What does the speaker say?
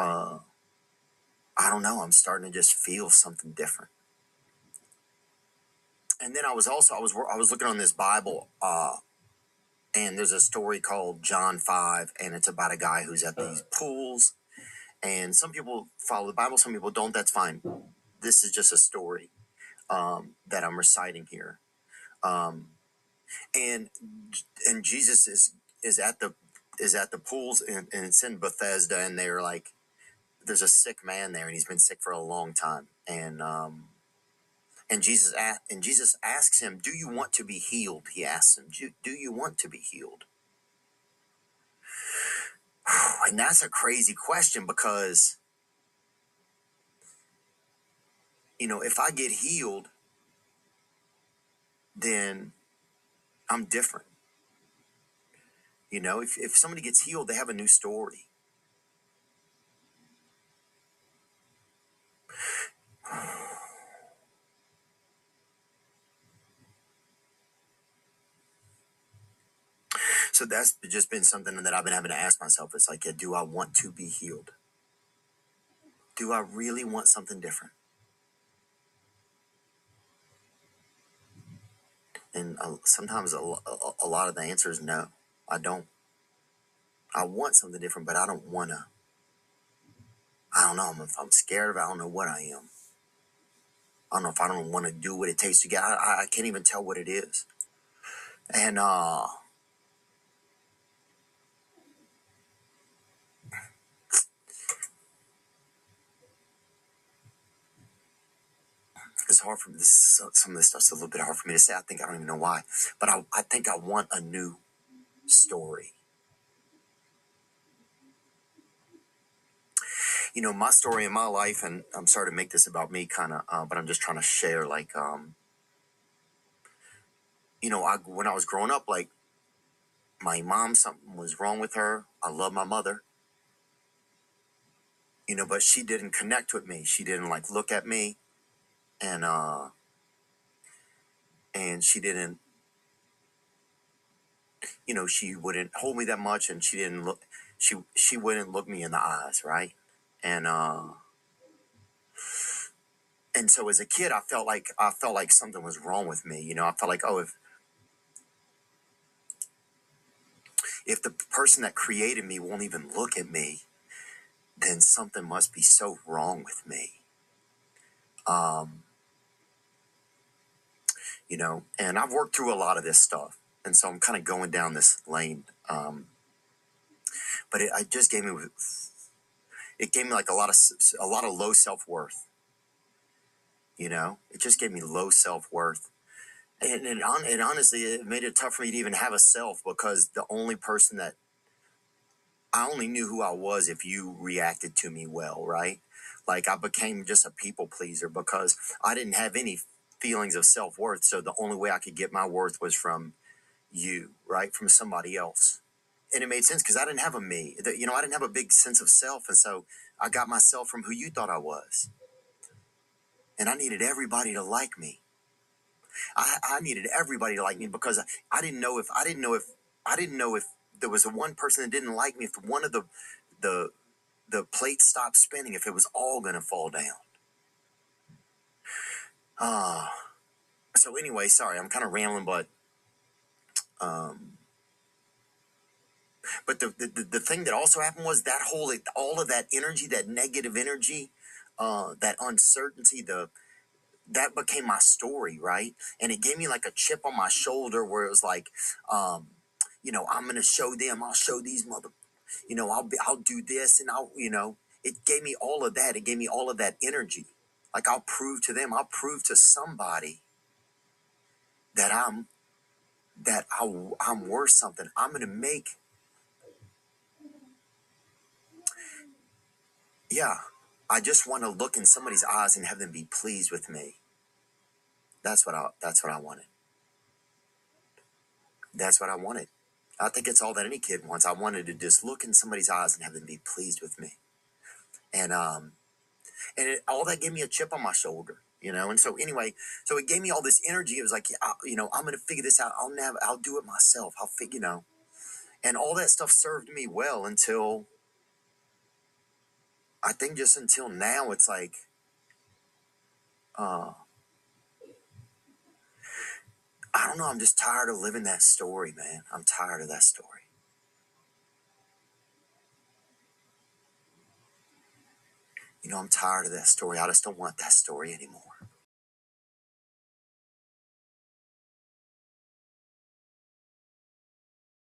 I don't know, I'm starting to just feel something different. And then I was looking on this Bible, and there's a story called John 5, and it's about a guy who's at these pools. And some people follow the Bible, some people don't. That's fine. This is just a story that I'm reciting here. Um, and and Jesus is at the pools, and it's in Bethesda, and they're like, there's a sick man there, and he's been sick for a long time, and Jesus asks him, "Do you want to be healed?" He asks him, "Do you want to be healed?" And that's a crazy question, because if I get healed, then I'm different. If somebody gets healed, they have a new story. So that's just been something that I've been having to ask myself. It's like, do I want to be healed? Do I really want something different? And sometimes a lot of the answer is no, I don't. I want something different, but I don't want to. I don't know if I'm scared of it. I don't know what I am. I don't know if I don't want to do what it takes to get. I can't even tell what it is. And it's hard for me. Some of this stuff's a little bit hard for me to say. I don't even know why. But I think I want a new story. My story in my life, and I'm sorry to make this about me, kind of, but I'm just trying to share. Like, when I was growing up, like, my mom, something was wrong with her. I love my mother, but she didn't connect with me. She didn't like look at me, and she didn't, she wouldn't hold me that much, and she didn't look. She wouldn't look me in the eyes, right? And so as a kid, I felt like something was wrong with me. I felt like, oh, if the person that created me won't even look at me, then something must be so wrong with me. Um, and I've worked through a lot of this stuff, and so I'm kind of going down this lane. But it just gave me like a lot of low self-worth. It just gave me low self-worth. And honestly, it made it tough for me to even have a self, because the only person that I only knew who I was if you reacted to me well, right? Like, I became just a people pleaser because I didn't have any feelings of self-worth. So the only way I could get my worth was from you, right? From somebody else. And it made sense because I didn't have a me. I didn't have a big sense of self. And so I got myself from who you thought I was. And I needed everybody to like me. I needed everybody to like me, because I didn't know if there was a one person that didn't like me, if one of the plate stopped spinning, if it was all going to fall down. So anyway, sorry, I'm kind of rambling, but the thing that also happened was that all of that energy, that negative energy, that uncertainty, that became my story, right? And it gave me like a chip on my shoulder, where it was like, I'm going to show them, I'll show these I'll do this, and it gave me all of that. It gave me all of that energy. Like, I'll prove to them, I'll prove to somebody that I'm worth something. I'm going to make, yeah, I just want to look in somebody's eyes and have them be pleased with me. That's what I wanted. That's what I wanted. I think it's all that any kid wants. I wanted to just look in somebody's eyes and have them be pleased with me. And all that gave me a chip on my shoulder, And so anyway, so it gave me all this energy. It was like, I'm going to figure this out. I'll do it myself. I'll figure. And all that stuff served me well until I think just until now, it's like, I don't know. I'm just tired of living that story, man. I'm tired of that story. I'm tired of that story. I just don't want that story anymore.